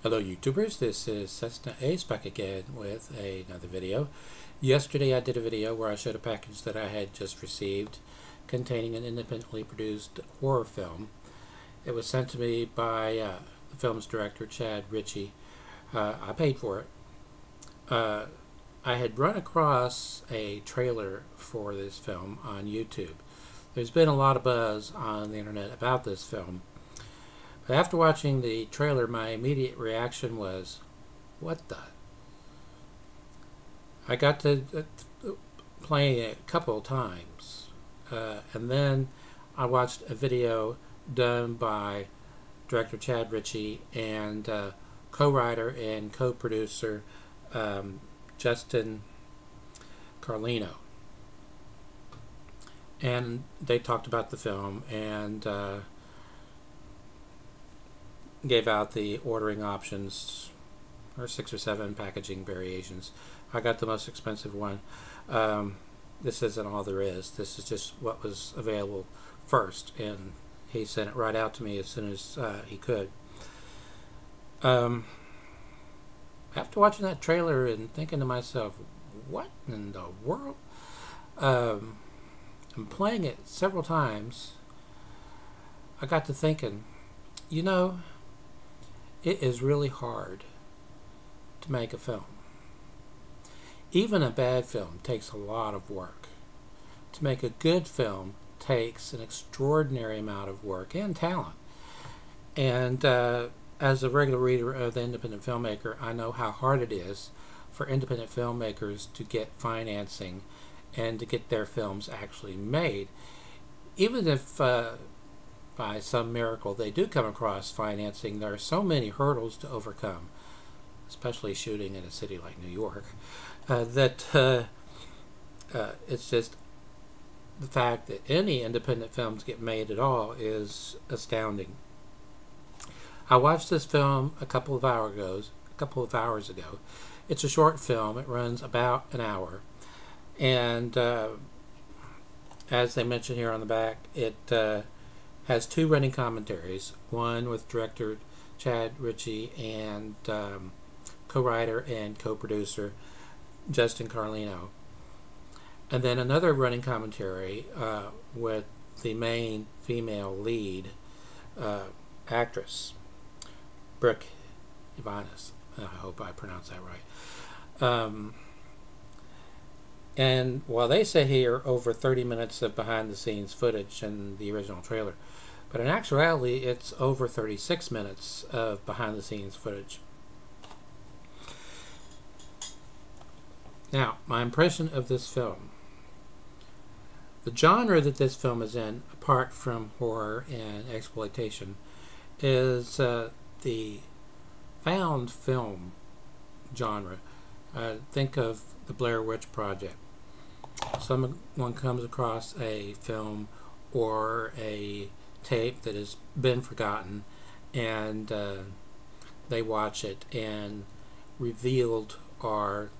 Hello YouTubers, this is Cessna Ace back again with another video. Yesterday I did a video where I showed a package that I had just received containing an independently produced horror film. It was sent to me by the film's director, Chad Ritchie. I paid for it. I had run across a trailer for this film on YouTube. There's been a lot of buzz on the internet about this film. But after watching the trailer, my immediate reaction was, what the? I got to play it a couple of times. And then I watched a video done by director Chad Ritchie and co-writer and co-producer Justin Carlino. And they talked about the film and gave out the ordering options, or 6 or 7 packaging variations. I got the most expensive one. This isn't all there is. This is just what was available first, and he sent it right out to me as soon as he could. After watching that trailer and thinking to myself, what in the world? I'm playing it several times. I got to thinking, you know, it is really hard to make a film. Even a bad film takes a lot of work. To make a good film takes an extraordinary amount of work and talent. And as a regular reader of The Independent Filmmaker, I know how hard it is for independent filmmakers to get financing and to get their films actually made. Even if by some miracle they do come across financing, there are so many hurdles to overcome, especially shooting in a city like New York, that it's just the fact that any independent films get made at all is astounding. I watched this film a couple of hours ago. It's a short film. It runs about an hour, and as they mention here on the back, it has 2 running commentaries, one with director Chad Ritchie and co-writer and co-producer Justin Carlino, and then another running commentary with the main female lead actress, Brooke Ivanus. I hope I pronounced that right. And while they say here over 30 minutes of behind-the-scenes footage in the original trailer, but in actuality it's over 36 minutes of behind-the-scenes footage. Now, my impression of this film. The genre that this film is in, apart from horror and exploitation, is the found film genre. Think of the Blair Witch Project. Someone comes across a film or a tape that has been forgotten, and they watch it, and revealed are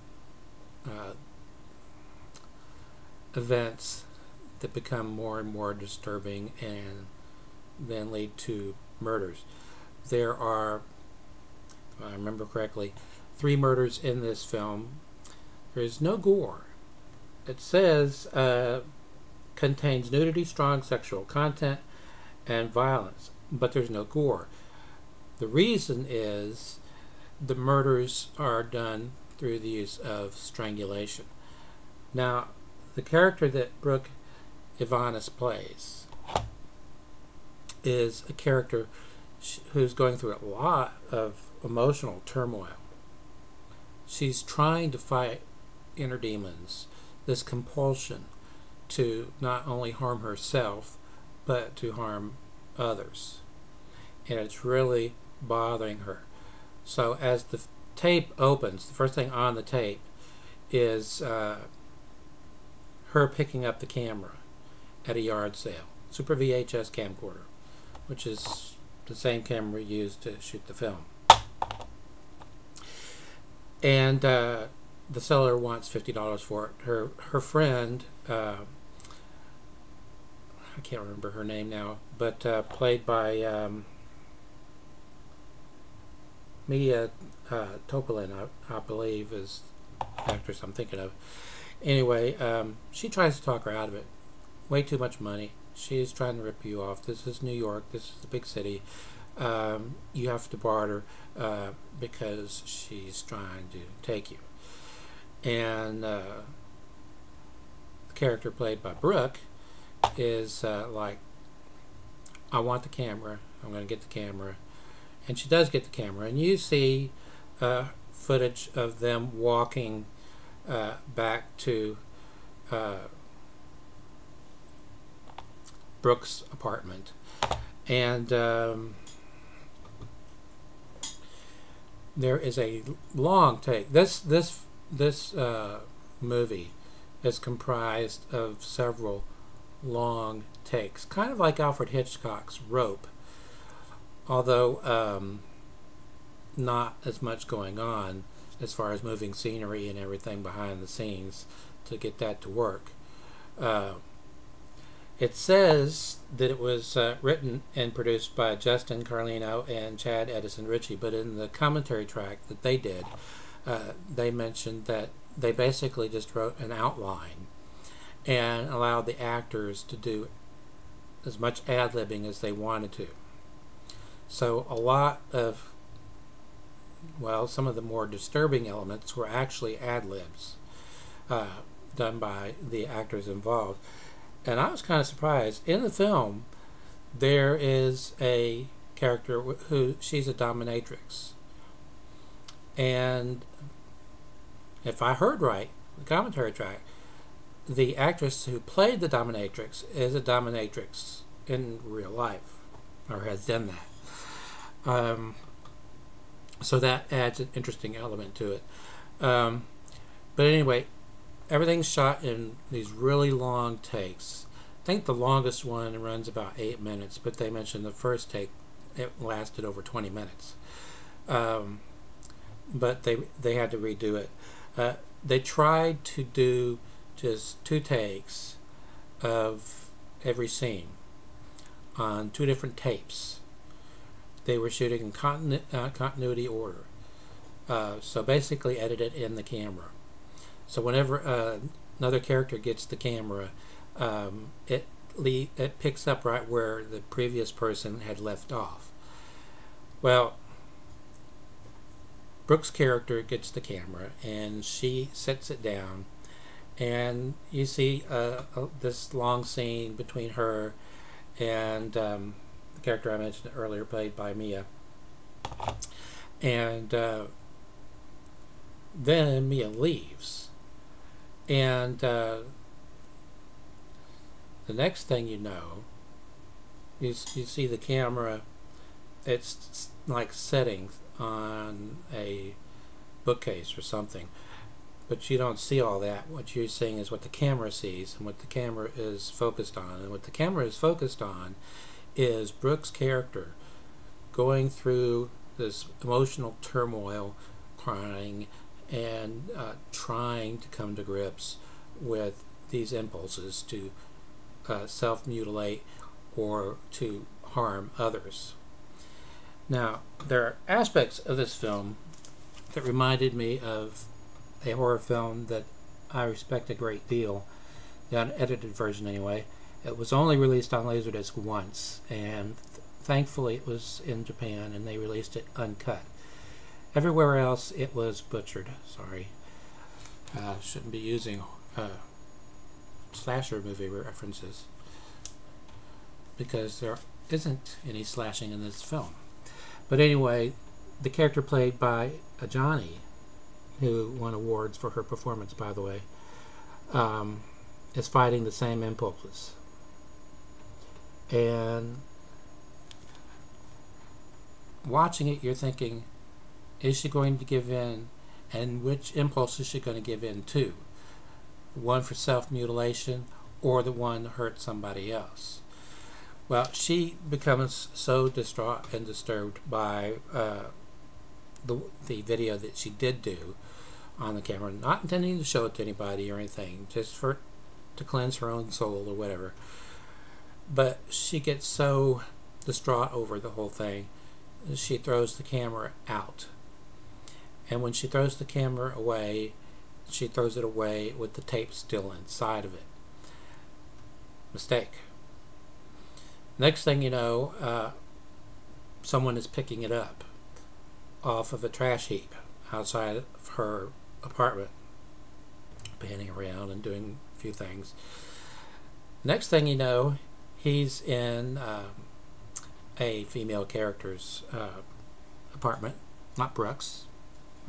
events that become more and more disturbing and then lead to murders. There are, if I remember correctly, 3 murders in this film. There is no gore. It says contains nudity, strong sexual content, and violence, but there's no gore. The reason is the murders are done through the use of strangulation. Now, the character that Brooke Ivanus plays is a character who's going through a lot of emotional turmoil. She's trying to fight inner demons, this compulsion to not only harm herself, but to harm others. And it's really bothering her. So as the tape opens, the first thing on the tape is her picking up the camera at a yard sale. Super VHS camcorder, which is the same camera used to shoot the film. And the seller wants $50 for it. Her friend, I can't remember her name now, but played by Mia Topolin, I believe, is the actress I'm thinking of. Anyway, she tries to talk her out of it. Way too much money. She's trying to rip you off. This is New York. This is the big city. You have to barter because she's trying to take you. And the character played by Brooke is like, I want the camera. I'm going to get the camera. And she does get the camera. And you see footage of them walking back to Brooke's apartment. And there is a long take. This movie is comprised of several long takes, kind of like Alfred Hitchcock's Rope, although not as much going on as far as moving scenery and everything behind the scenes to get that to work. It says that it was written and produced by Justin Carlino and Chad Edison Ritchie, but in the commentary track that they did, they mentioned that they basically just wrote an outline and allowed the actors to do as much ad-libbing as they wanted to. So a lot of, well, some of the more disturbing elements were actually ad-libs done by the actors involved. And I was kind of surprised. In the film, there is a character who, she's a dominatrix. And if I heard right, the commentary track, the actress who played the dominatrix is a dominatrix in real life, or has done that. So that adds an interesting element to it. But anyway, everything's shot in these really long takes. I think the longest one runs about 8 minutes, but they mentioned the first take, it lasted over 20 minutes. But they had to redo it. They tried to do just 2 takes of every scene on 2 different tapes. They were shooting in continuity order. So basically edited in the camera. So whenever another character gets the camera, it picks up right where the previous person had left off. Well, Brooke's character gets the camera and she sets it down, and you see this long scene between her and the character I mentioned earlier, played by Mia. And then Mia leaves, and the next thing you know, you see the camera, it's like setting on a bookcase or something, but you don't see all that. What you're seeing is what the camera sees and what the camera is focused on. And what the camera is focused on is Brooke's character going through this emotional turmoil, crying, and trying to come to grips with these impulses to self-mutilate or to harm others. Now, there are aspects of this film that reminded me of a horror film that I respect a great deal, the unedited version anyway. It was only released on Laserdisc once, and thankfully it was in Japan and they released it uncut. Everywhere else it was butchered. Sorry. Shouldn't be using slasher movie references, because there isn't any slashing in this film. But anyway, the character played by Ajani, who won awards for her performance, by the way, is fighting the same impulses. And watching it, you're thinking, is she going to give in? And which impulse is she going to give in to? One for self-mutilation or the one to hurt somebody else? Well, she becomes so distraught and disturbed by the video that she did do on the camera, not intending to show it to anybody or anything, just to cleanse her own soul or whatever. But she gets so distraught over the whole thing she throws the camera out. And when she throws the camera away, she throws it away with the tape still inside of it. Mistake. Next thing you know, someone is picking it up off of a trash heap outside of her apartment, panning around and doing a few things. Next thing you know, he's in a female character's apartment, not Brooks,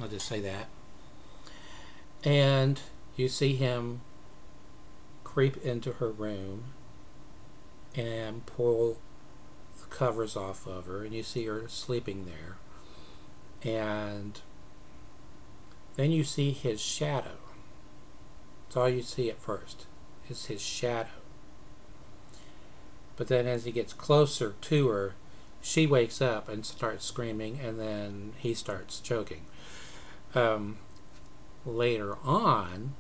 I'll just say that. And you see him creep into her room and pull the covers off of her, and you see her sleeping there. And then you see his shadow. That's all you see at first, is his shadow. But then as he gets closer to her, she wakes up and starts screaming, and then he starts choking. Later on,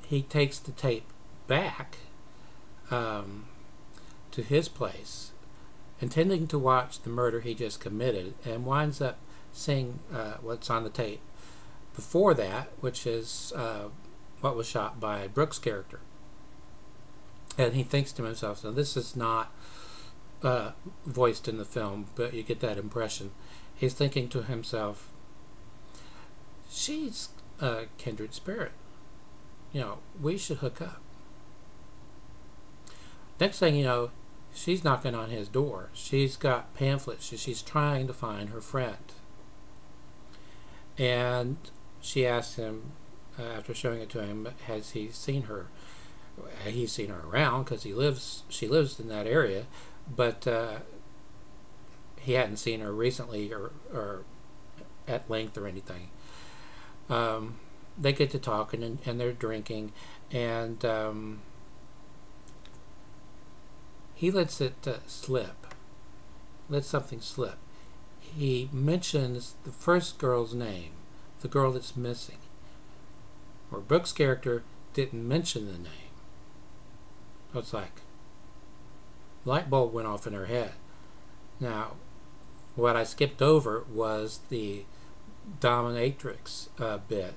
he takes the tape back to his place, intending to watch the murder he just committed, and winds up seeing what's on the tape before that, which is what was shot by Brooks' character. And he thinks to himself, now this is not voiced in the film, but you get that impression. He's thinking to himself, she's a kindred spirit. You know, we should hook up. Next thing you know, she's knocking on his door. She's got pamphlets. She's trying to find her friend. And she asks him, after showing it to him, has he seen her? He's seen her around because she lives in that area, but he hadn't seen her recently or at length or anything. They get to talking and they're drinking, and he lets it slip. Lets something slip. He mentions the first girl's name, the girl that's missing. Where Brooks' character didn't mention the name. So it's like, light bulb went off in her head. Now, what I skipped over was the dominatrix bit.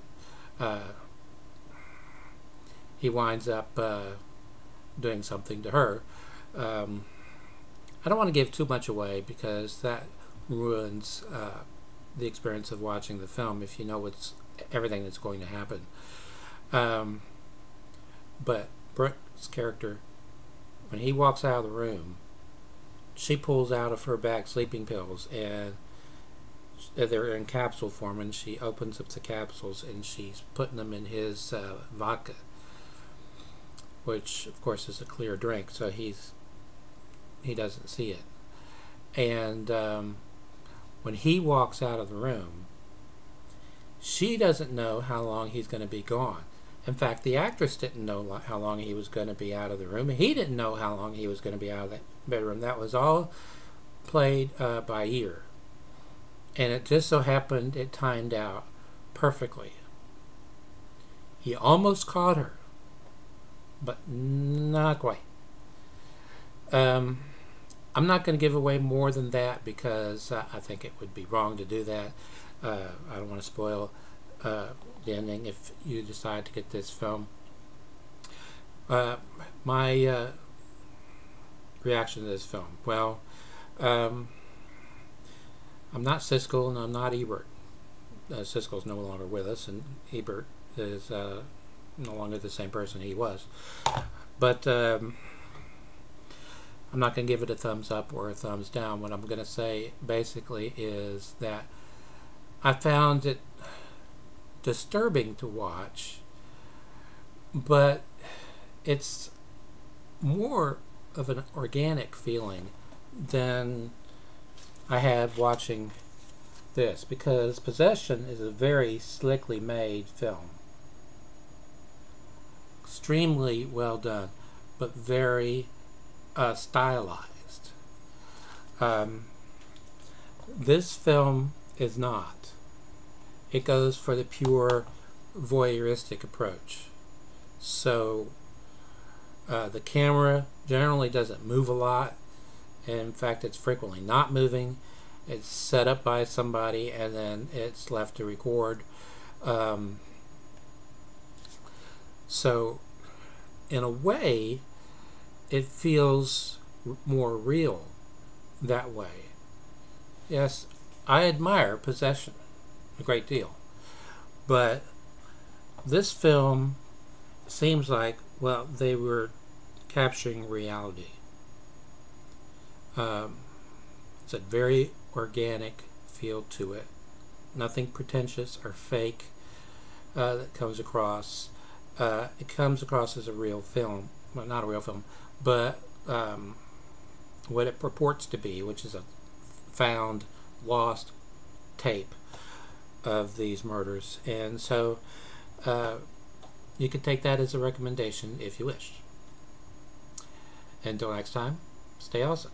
He winds up doing something to her. I don't want to give too much away because that ruins the experience of watching the film if you know everything that's going to happen. But Brooks' character, when he walks out of the room, she pulls out of her bag sleeping pills, and they're in capsule form, and she opens up the capsules and she's putting them in his vodka, which of course is a clear drink, so he doesn't see it. And when he walks out of the room, she doesn't know how long he's going to be gone. In fact, the actress didn't know how long he was going to be out of the room. He didn't know how long he was going to be out of that bedroom. That was all played by ear. And it just so happened it timed out perfectly. He almost caught her, but not quite. I'm not going to give away more than that because I think it would be wrong to do that. I don't want to spoil the ending if you decide to get this film. My reaction to this film. Well, I'm not Siskel and I'm not Ebert. Siskel's no longer with us, and Ebert is no longer the same person he was. But I'm not going to give it a thumbs up or a thumbs down. What I'm going to say basically is that I found it disturbing to watch, but it's more of an organic feeling than I had watching this, because Possession is a very slickly made film, extremely well done, but very stylized. This film is not. It goes for the pure voyeuristic approach. So the camera generally doesn't move a lot, And in fact, it's frequently not moving. It's set up by somebody, and then it's left to record. So, in a way, it feels more real that way. Yes, I admire Possession a great deal, but this film seems like, well, they were capturing reality. It's a very organic feel to it. Nothing pretentious or fake that comes across. It comes across as a real film. Well, not a real film, but what it purports to be, which is a found, lost tape of these murders. And so you can take that as a recommendation if you wish. Until next time, stay awesome.